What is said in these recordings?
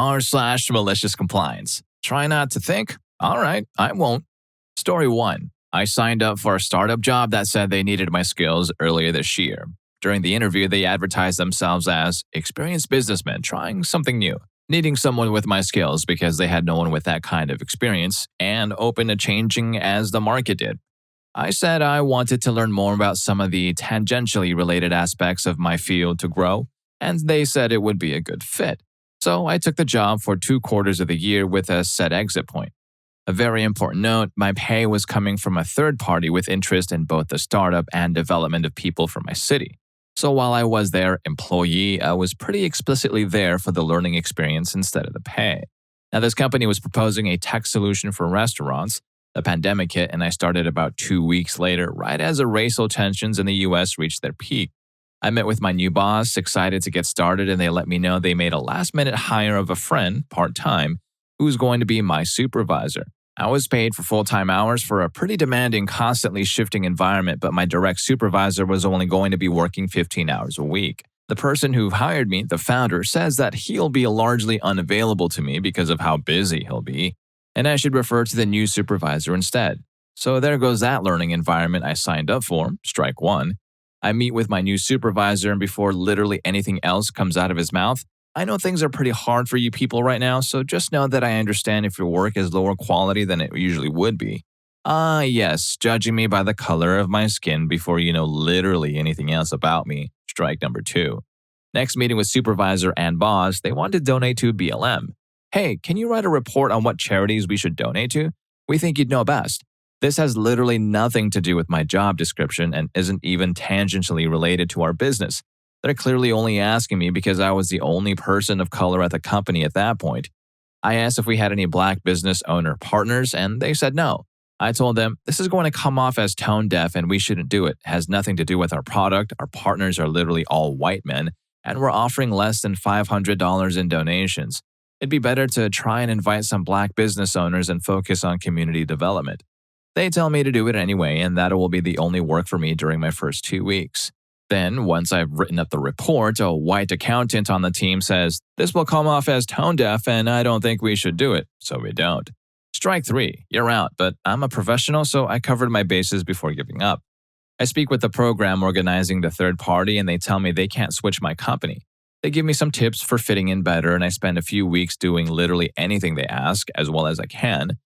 r/MaliciousCompliance. Try not to think? All right, I won't. Story 1. I signed up for a startup job that said they needed my skills earlier this year. During the interview, they advertised themselves as experienced businessmen trying something new, needing someone with my skills because they had no one with that kind of experience, and open to changing as the market did. I said I wanted to learn more about some of the tangentially related aspects of my field to grow, and they said it would be a good fit. So I took the job for 2 quarters of the year with a set exit point. A very important note, my pay was coming from a third party with interest in both the startup and development of people from my city. So while I was their employee, I was pretty explicitly there for the learning experience instead of the pay. Now, this company was proposing a tech solution for restaurants. The pandemic hit, and I started about 2 weeks later, right as racial tensions in the US reached their peak. I met with my new boss, excited to get started, and they let me know they made a last-minute hire of a friend, part-time, who was going to be my supervisor. I was paid for full-time hours for a pretty demanding, constantly shifting environment, but my direct supervisor was only going to be working 15 hours a week. The person who hired me, the founder, says that he'll be largely unavailable to me because of how busy he'll be, and I should refer to the new supervisor instead. So there goes that learning environment I signed up for, strike 1. I meet with my new supervisor, and before literally anything else comes out of his mouth, I know things are pretty hard for you people right now, so just know that I understand if your work is lower quality than it usually would be. Yes, judging me by the color of my skin before you know literally anything else about me, strike number 2. Next meeting with supervisor and boss, they wanted to donate to BLM. Hey, can you write a report on what charities we should donate to? We think you'd know best. This has literally nothing to do with my job description and isn't even tangentially related to our business. They're clearly only asking me because I was the only person of color at the company at that point. I asked if we had any black business owner partners, and they said no. I told them, this is going to come off as tone deaf and we shouldn't do it. It has nothing to do with our product. Our partners are literally all white men, and we're offering less than $500 in donations. It'd be better to try and invite some black business owners and focus on community development. They tell me to do it anyway, and that will be the only work for me during my first 2 weeks. Then, once I've written up the report, a white accountant on the team says, this will come off as tone deaf and I don't think we should do it, so we don't. Strike 3, you're out, but I'm a professional, so I covered my bases before giving up. I speak with the program organizing the third party, and they tell me they can't switch my company. They give me some tips for fitting in better, and I spend a few weeks doing literally anything they ask, as well as I can.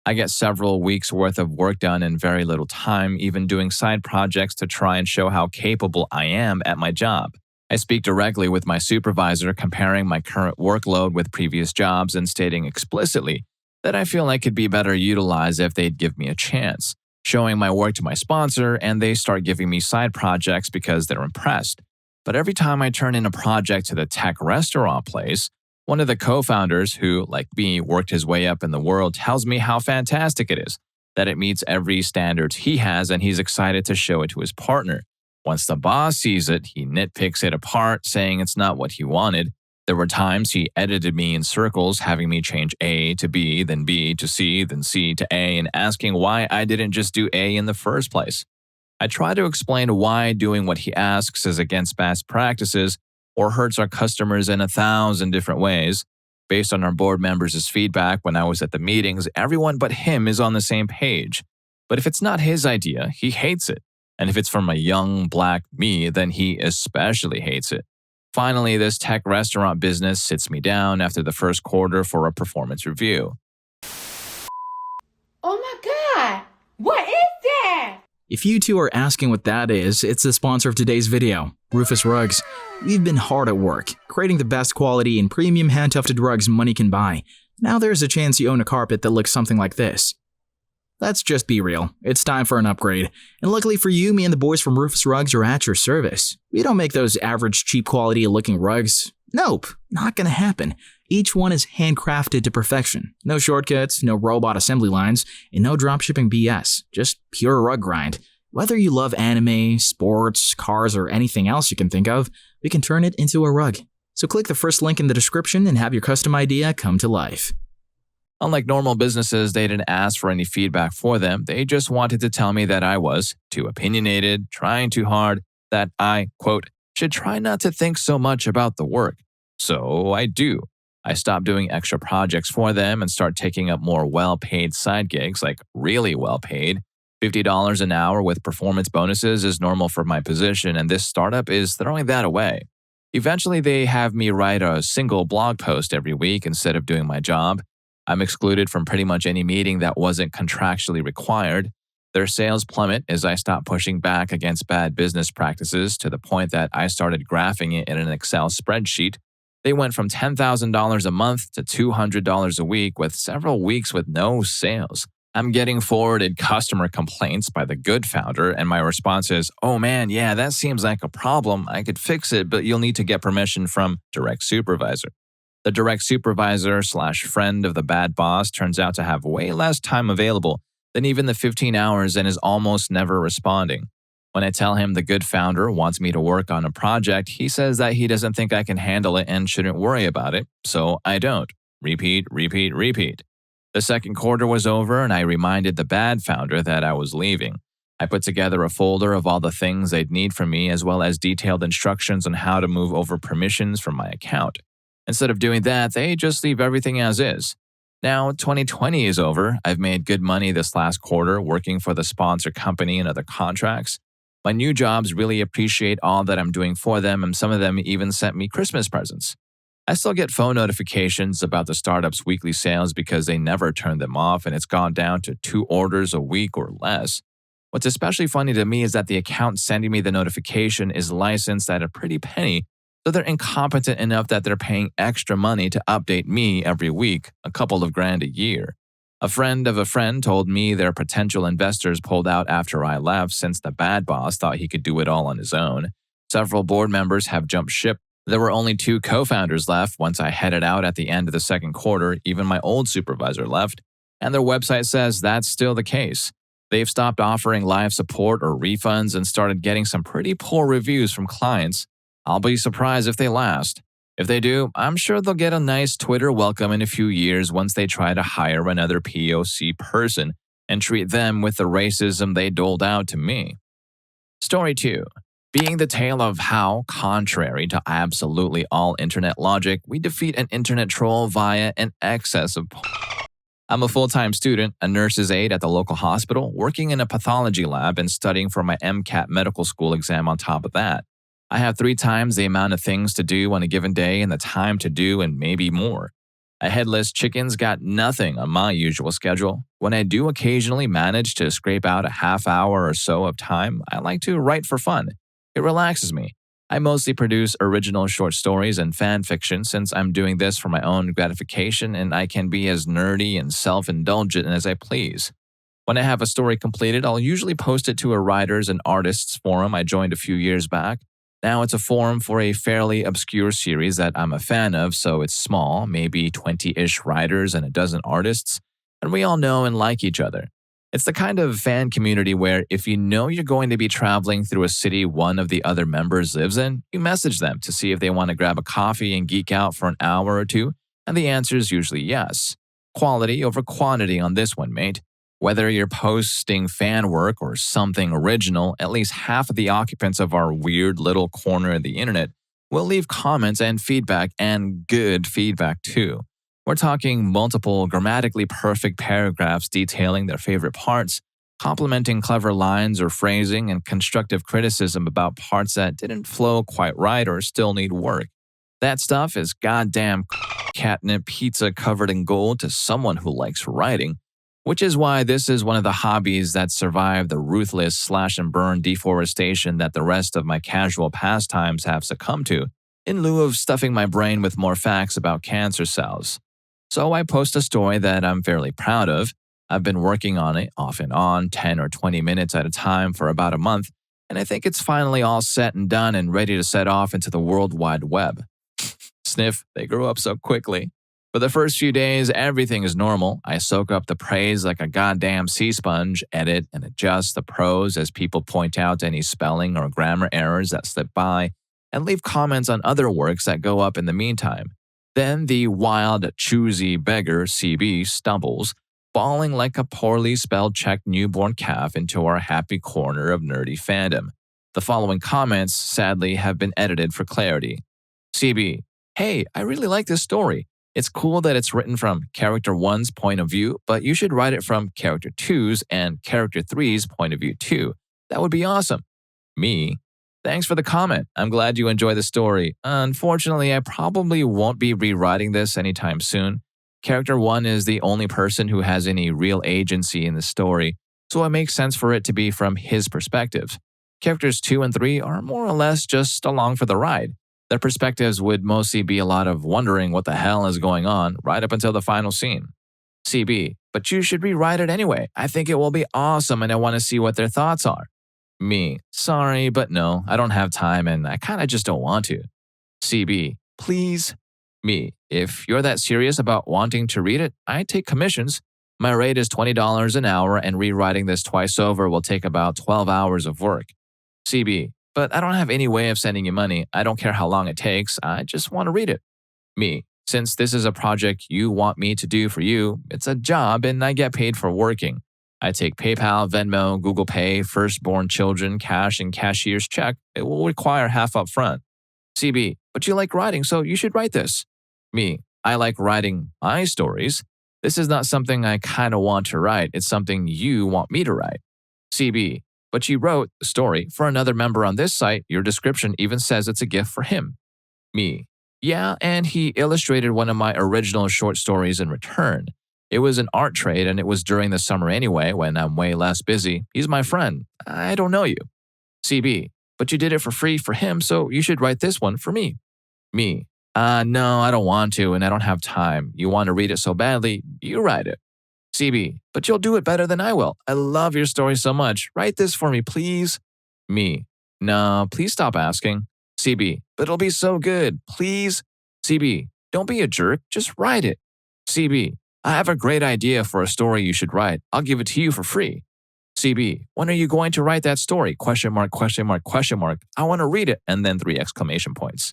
I get several weeks' worth of work done in very little time, even doing side projects to try and show how capable I am at my job. I speak directly with my supervisor, comparing my current workload with previous jobs and stating explicitly that I feel I could be better utilized if they'd give me a chance, showing my work to my sponsor, and they start giving me side projects because they're impressed. But every time I turn in a project to the tech restaurant place, one of the co-founders who, like me, worked his way up in the world tells me how fantastic it is, that it meets every standard he has, and he's excited to show it to his partner. Once the boss sees it, he nitpicks it apart, saying it's not what he wanted. There were times he edited me in circles, having me change A to B, then B to C, then C to A, and asking why I didn't just do A in the first place. I try to explain why doing what he asks is against best practices or hurts our customers in 1,000 different ways. Based on our board members' feedback when I was at the meetings, everyone but him is on the same page. But if it's not his idea, he hates it. And if it's from a young black me, then he especially hates it. Finally, this tech restaurant business sits me down after the first quarter for a performance review. Oh my God! What is that? If you two are asking what that is, it's the sponsor of today's video, Rufus Rugs. We've been hard at work, creating the best quality and premium hand-tufted rugs money can buy. Now there's a chance you own a carpet that looks something like this. Let's just be real, it's time for an upgrade. And luckily for you, me and the boys from Rufus Rugs are at your service. We don't make those average cheap quality looking rugs. Nope, not gonna happen. Each one is handcrafted to perfection. No shortcuts, no robot assembly lines, and no dropshipping BS. Just pure rug grind. Whether you love anime, sports, cars, or anything else you can think of, we can turn it into a rug. So click the first link in the description and have your custom idea come to life. Unlike normal businesses, they didn't ask for any feedback for them. They just wanted to tell me that I was too opinionated, trying too hard, that I, quote, should try not to think so much about the work. So I do. I stopped doing extra projects for them and start taking up more well-paid side gigs, like really well-paid. $50 an hour with performance bonuses is normal for my position, and this startup is throwing that away. Eventually, they have me write a single blog post every week instead of doing my job. I'm excluded from pretty much any meeting that wasn't contractually required. Their sales plummet as I stop pushing back against bad business practices to the point that I started graphing it in an Excel spreadsheet. They went from $10,000 a month to $200 a week with several weeks with no sales. I'm getting forwarded customer complaints by the good founder, and my response is, "Oh man, yeah, that seems like a problem. I could fix it, but you'll need to get permission from direct supervisor." The direct supervisor/friend of the bad boss turns out to have way less time available than even the 15 hours and is almost never responding. When I tell him the good founder wants me to work on a project, he says that he doesn't think I can handle it and shouldn't worry about it, so I don't. Repeat, repeat, repeat. The second quarter was over and I reminded the bad founder that I was leaving. I put together a folder of all the things they'd need from me as well as detailed instructions on how to move over permissions from my account. Instead of doing that, they just leave everything as is. Now, 2020 is over. I've made good money this last quarter working for the sponsor company and other contracts. My new jobs really appreciate all that I'm doing for them, and some of them even sent me Christmas presents. I still get phone notifications about the startup's weekly sales because they never turn them off, and it's gone down to 2 orders a week or less. What's especially funny to me is that the account sending me the notification is licensed at a pretty penny, so they're incompetent enough that they're paying extra money to update me every week, a couple of grand a year. A friend of a friend told me their potential investors pulled out after I left since the bad boss thought he could do it all on his own. Several board members have jumped ship. There were only 2 co-founders left once I headed out at the end of the second quarter. Even my old supervisor left, and their website says that's still the case. They've stopped offering live support or refunds and started getting some pretty poor reviews from clients. I'll be surprised if they last. If they do, I'm sure they'll get a nice Twitter welcome in a few years once they try to hire another POC person and treat them with the racism they doled out to me. Story 2. Being the tale of how, contrary to absolutely all internet logic, we defeat an internet troll via an excess of... I'm a full-time student, a nurse's aide at the local hospital, working in a pathology lab and studying for my MCAT medical school exam on top of that. I have 3 times the amount of things to do on a given day and the time to do and maybe more. A headless chicken's got nothing on my usual schedule. When I do occasionally manage to scrape out a half hour or so of time, I like to write for fun. It relaxes me. I mostly produce original short stories and fan fiction since I'm doing this for my own gratification and I can be as nerdy and self-indulgent as I please. When I have a story completed, I'll usually post it to a writers and artists forum I joined a few years back. Now it's a forum for a fairly obscure series that I'm a fan of, so it's small, maybe 20-ish writers and a dozen artists, and we all know and like each other. It's the kind of fan community where if you know you're going to be traveling through a city one of the other members lives in, you message them to see if they want to grab a coffee and geek out for an hour or two, and the answer is usually yes. Quality over quantity on this one, mate. Whether you're posting fan work or something original, at least half of the occupants of our weird little corner of the internet will leave comments and feedback, and good feedback too. We're talking multiple grammatically perfect paragraphs detailing their favorite parts, complimenting clever lines or phrasing, and constructive criticism about parts that didn't flow quite right or still need work. That stuff is goddamn catnip pizza covered in gold to someone who likes writing. Which is why this is one of the hobbies that survived the ruthless slash-and-burn deforestation that the rest of my casual pastimes have succumbed to, in lieu of stuffing my brain with more facts about cancer cells. So I post a story that I'm fairly proud of. I've been working on it off and on, 10 or 20 minutes at a time for about a month, and I think it's finally all set and done and ready to set off into the World Wide Web. Sniff, they grew up so quickly. For the first few days, everything is normal. I soak up the praise like a goddamn sea sponge, edit and adjust the prose as people point out any spelling or grammar errors that slip by, and leave comments on other works that go up in the meantime. Then the wild, choosy beggar, CB, stumbles, bawling like a poorly spelled Czech newborn calf into our happy corner of nerdy fandom. The following comments, sadly, have been edited for clarity. CB, hey, I really like this story. It's cool that it's written from character 1's point of view, but you should write it from character 2's and character 3's point of view too. That would be awesome. Me. Thanks for the comment. I'm glad you enjoy the story. Unfortunately, I probably won't be rewriting this anytime soon. Character 1 is the only person who has any real agency in the story, so it makes sense for it to be from his perspective. Characters 2 and 3 are more or less just along for the ride. Their perspectives would mostly be a lot of wondering what the hell is going on right up until the final scene. CB, but you should rewrite it anyway. I think it will be awesome and I want to see what their thoughts are. Me, sorry, but no, I don't have time and I kind of just don't want to. CB, please. Me, if you're that serious about wanting to read it, I take commissions. My rate is $20 an hour and rewriting this twice over will take about 12 hours of work. CB, but I don't have any way of sending you money. I don't care how long it takes. I just want to read it. Me, since this is a project you want me to do for you, it's a job and I get paid for working. I take PayPal, Venmo, Google Pay, firstborn children, cash, and cashier's check. It will require half up front. CB, but you like writing, so you should write this. Me, I like writing my stories. This is not something I kind of want to write. It's something you want me to write. CB, but you wrote the story for another member on this site. Your description even says it's a gift for him. Me, yeah, and he illustrated one of my original short stories in return. It was an art trade and it was during the summer anyway when I'm way less busy. He's my friend. I don't know you. CB, but you did it for free for him, so you should write this one for me. Me, no, I don't want to and I don't have time. You want to read it so badly, you write it. CB, but you'll do it better than I will. I love your story so much. Write this for me, please. Me, no, please stop asking. CB, but it'll be so good, please. CB, don't be a jerk, just write it. CB, I have a great idea for a story you should write. I'll give it to you for free. CB, when are you going to write that story? Question mark, question mark, question mark. I want to read it, and then 3 exclamation points.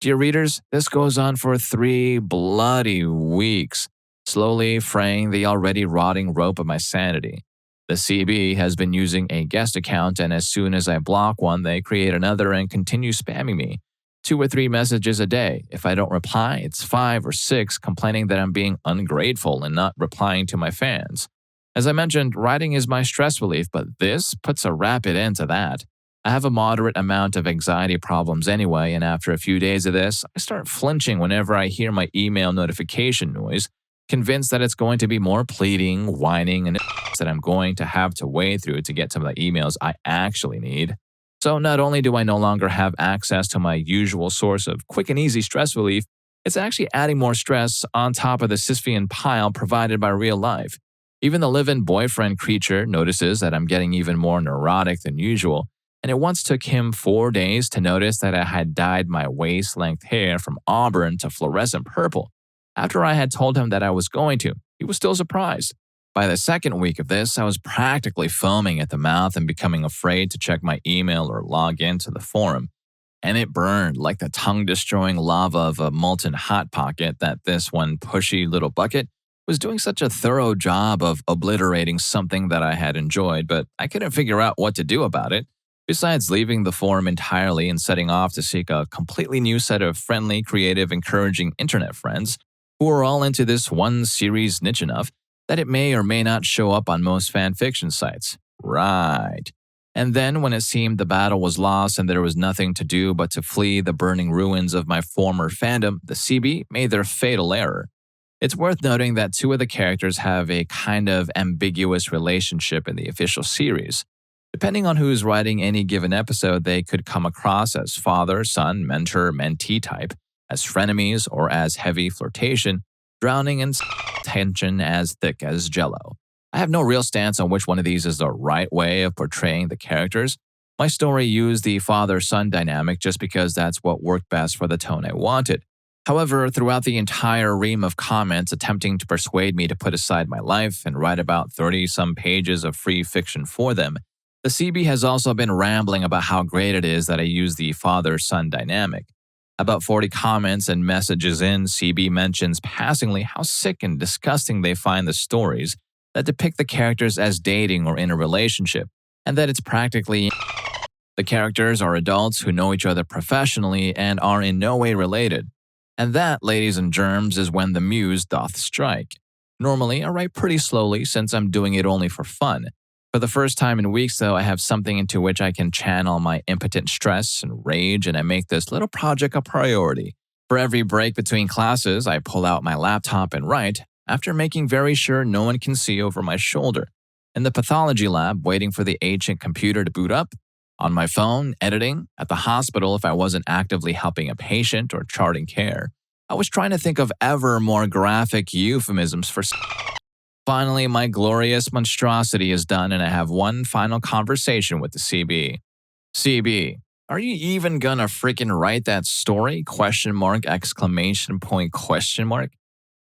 Dear readers, this goes on for 3 bloody weeks, slowly fraying the already rotting rope of my sanity. The CB has been using a guest account, and as soon as I block one, they create another and continue spamming me. 2 or 3 messages a day. If I don't reply, it's 5 or 6 complaining that I'm being ungrateful and not replying to my fans. As I mentioned, writing is my stress relief, but this puts a rapid end to that. I have a moderate amount of anxiety problems anyway, and after a few days of this, I start flinching whenever I hear my email notification noise, convinced that it's going to be more pleading, whining, and that I'm going to have to wade through to get to the emails I actually need. So not only do I no longer have access to my usual source of quick and easy stress relief, it's actually adding more stress on top of the Sisyphean pile provided by real life. Even the live-in boyfriend creature notices that I'm getting even more neurotic than usual, and it once took him 4 days to notice that I had dyed my waist-length hair from auburn to fluorescent purple. After I had told him that I was going to, he was still surprised. By the second week of this, I was practically foaming at the mouth and becoming afraid to check my email or log into the forum. And it burned like the tongue-destroying lava of a molten hot pocket that this one pushy little bucket was doing such a thorough job of obliterating something that I had enjoyed, but I couldn't figure out what to do about it. Besides leaving the forum entirely and setting off to seek a completely new set of friendly, creative, encouraging internet friends who are all into this one series niche enough that it may or may not show up on most fanfiction sites. Right. And then when it seemed the battle was lost and there was nothing to do but to flee the burning ruins of my former fandom, the CB made their fatal error. It's worth noting that 2 of the characters have a kind of ambiguous relationship in the official series. Depending on who's writing any given episode, they could come across as father, son, mentor, mentee type, as frenemies, or as heavy flirtation, drowning in tension as thick as jello. I have no real stance on which one of these is the right way of portraying the characters. My story used the father-son dynamic just because that's what worked best for the tone I wanted. However, throughout the entire ream of comments attempting to persuade me to put aside my life and write about 30-some pages of free fiction for them, the CB has also been rambling about how great it is that I use the father-son dynamic. About 40 comments and messages in, CB mentions passingly how sick and disgusting they find the stories that depict the characters as dating or in a relationship, and that it's practically the characters are adults who know each other professionally and are in no way related. And that, ladies and germs, is when the muse doth strike. Normally, I write pretty slowly since I'm doing it only for fun. For the first time in weeks, though, I have something into which I can channel my impotent stress and rage, and I make this little project a priority. For every break between classes, I pull out my laptop and write, after making very sure no one can see over my shoulder. In the pathology lab, waiting for the ancient computer to boot up. On my phone, editing. At the hospital if I wasn't actively helping a patient or charting care. I was trying to think of ever more graphic euphemisms for. Finally, my glorious monstrosity is done and I have one final conversation with the CB. CB, are you even gonna freaking write that story? ? Exclamation point question mark.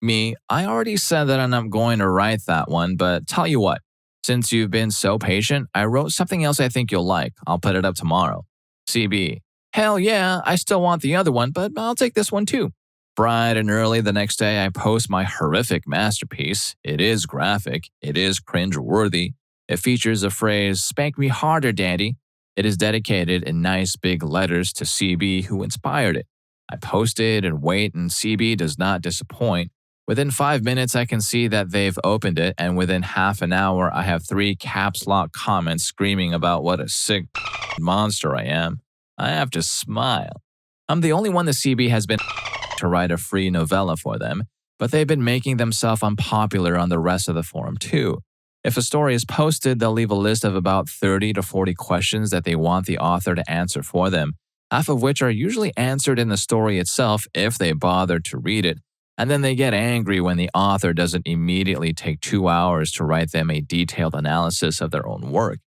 Me, I already said that I'm not going to write that one, but tell you what, since you've been so patient, I wrote something else I think you'll like. I'll put it up tomorrow. CB, hell yeah, I still want the other one, but I'll take this one too. Bright and early the next day, I post my horrific masterpiece. It is graphic. It is cringe-worthy. It features a phrase, "Spank me harder, daddy." It is dedicated in nice big letters to CB who inspired it. I post it and wait, and CB does not disappoint. Within 5 minutes, I can see that they've opened it, and within half an hour, I have 3 caps lock comments screaming about what a sick monster I am. I have to smile. I'm the only one the CB has been to write a free novella for them, but they've been making themselves unpopular on the rest of the forum too. If a story is posted, they'll leave a list of about 30 to 40 questions that they want the author to answer for them, half of which are usually answered in the story itself if they bother to read it. And then they get angry when the author doesn't immediately take 2 hours to write them a detailed analysis of their own work.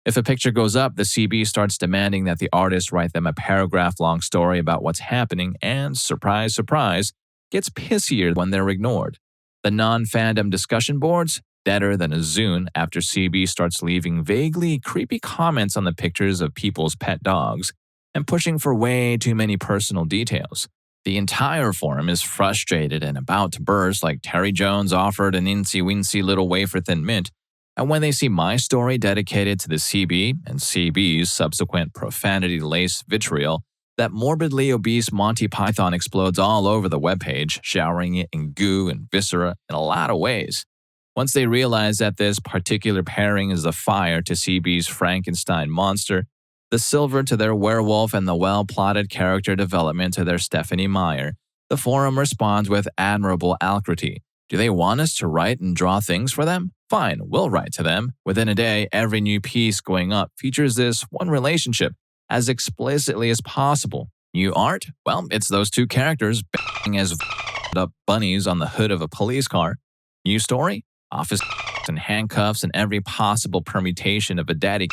If a picture goes up, the CB starts demanding that the artist write them a paragraph-long story about what's happening and, surprise, surprise, gets pissier when they're ignored. The non-fandom discussion boards, deader than a Zune after CB starts leaving vaguely creepy comments on the pictures of people's pet dogs and pushing for way too many personal details. The entire forum is frustrated and about to burst like Terry Jones offered an incy-wincy little wafer-thin mint, and when they see my story dedicated to the CB and CB's subsequent profanity-laced vitriol, that morbidly obese Monty Python explodes all over the webpage, showering it in goo and viscera in a lot of ways. Once they realize that this particular pairing is the fire to CB's Frankenstein monster, the silver to their werewolf, and the well-plotted character development to their Stephanie Meyer, the forum responds with admirable alacrity. Do they want us to write and draw things for them? Fine, we'll write to them. Within a day, every new piece going up features this one relationship as explicitly as possible. New art? Well, it's those 2 characters banging as up bunnies on the hood of a police car. New story? Office and handcuffs and every possible permutation of a daddy.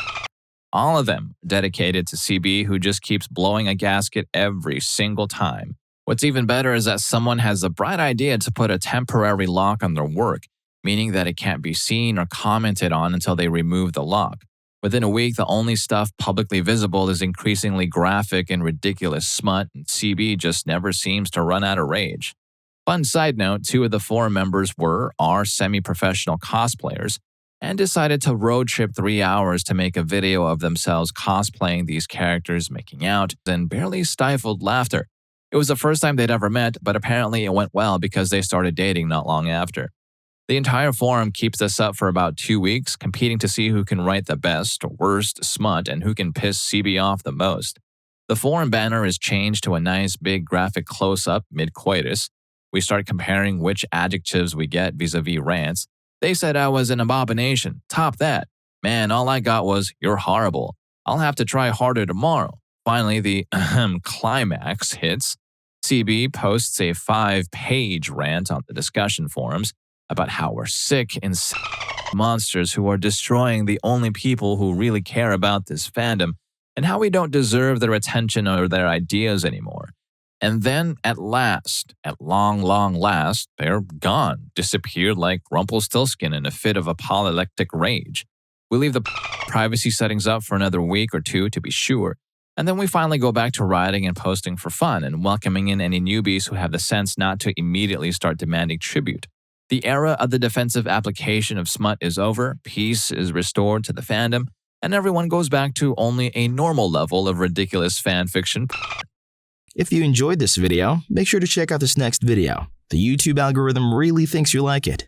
All of them dedicated to CB who just keeps blowing a gasket every single time. What's even better is that someone has the bright idea to put a temporary lock on their work, meaning that it can't be seen or commented on until they remove the lock. Within a week, the only stuff publicly visible is increasingly graphic and ridiculous smut, and CB just never seems to run out of rage. Fun side note, 2 of the forum members are semi-professional cosplayers, and decided to road trip 3 hours to make a video of themselves cosplaying these characters, making out, and barely stifled laughter. It was the first time they'd ever met, but apparently it went well because they started dating not long after. The entire forum keeps this up for about 2 weeks, competing to see who can write the best or worst smut and who can piss CB off the most. The forum banner is changed to a nice big graphic close-up mid-coitus. We start comparing which adjectives we get vis-a-vis rants. They said I was an abomination. Top that. Man, all I got was, "You're horrible. I'll have to try harder tomorrow." Finally, the climax hits. CB posts a 5-page rant on the discussion forums about how we're sick and monsters who are destroying the only people who really care about this fandom, and how we don't deserve their attention or their ideas anymore. And then, at last, at long, long last, they're gone, disappeared like Rumpelstiltskin in a fit of apoplectic rage. We leave the privacy settings up for another week or 2 to be sure, and then we finally go back to writing and posting for fun and welcoming in any newbies who have the sense not to immediately start demanding tribute. The era of the defensive application of smut is over, peace is restored to the fandom, and everyone goes back to only a normal level of ridiculous fan fiction. If you enjoyed this video, make sure to check out this next video. The YouTube algorithm really thinks you like it.